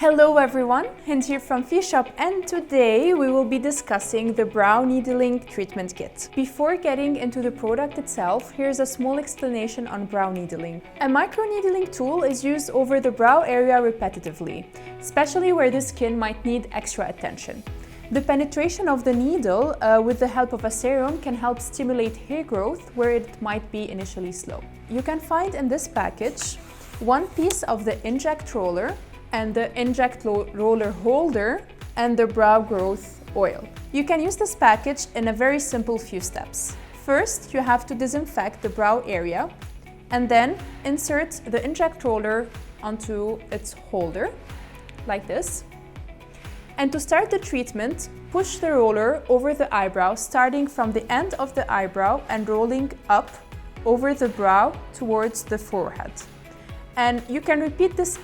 Hello everyone, Hind here from PhiShop, and today we will be discussing the brow needling treatment kit. Before getting into the product itself, here's a small explanation on brow needling. A micro needling tool is used over the brow area repetitively, especially where the skin might need extra attention. The penetration of the needle with the help of a serum can help stimulate hair growth where it might be initially slow. You can find in this package one piece of the inject roller and the inject roller holder and the BrowGrowth oil. You can use this package in a very simple few steps. First, you have to disinfect the brow area and then insert the inject roller onto its holder, like this. And to start the treatment, push the roller over the eyebrow, starting from the end of the eyebrow and rolling up over the brow towards the forehead. And you can repeat this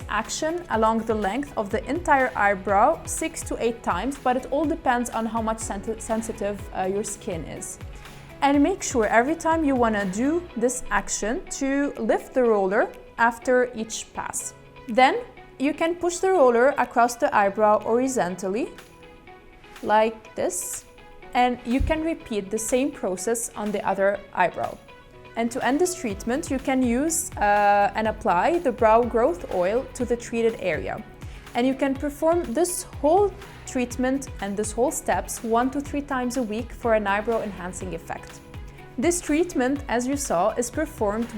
action along the length of the entire eyebrow 6 to 8 times, but it all depends on how much sensitive your skin is. And make sure every time you want to do this action to lift the roller after each pass. Then you can push the roller across the eyebrow horizontally, like this, and you can repeat the same process on the other eyebrow. And to end this treatment, you can use and apply the BrowGrowth oil to the treated area. And you can perform this whole treatment and this whole steps 1 to 3 times a week for an eyebrow enhancing effect. This treatment, as you saw, is performed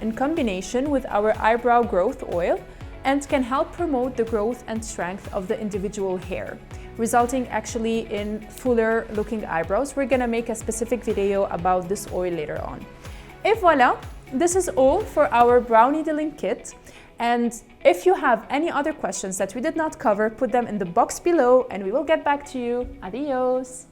in combination with our eyebrow growth oil and can help promote the growth and strength of the individual hair, resulting actually in fuller looking eyebrows. We're gonna make a specific video about this oil later on. Et voila, this is all for our brow needling kit. And if you have any other questions that we did not cover, put them in the box below and we will get back to you. Adios!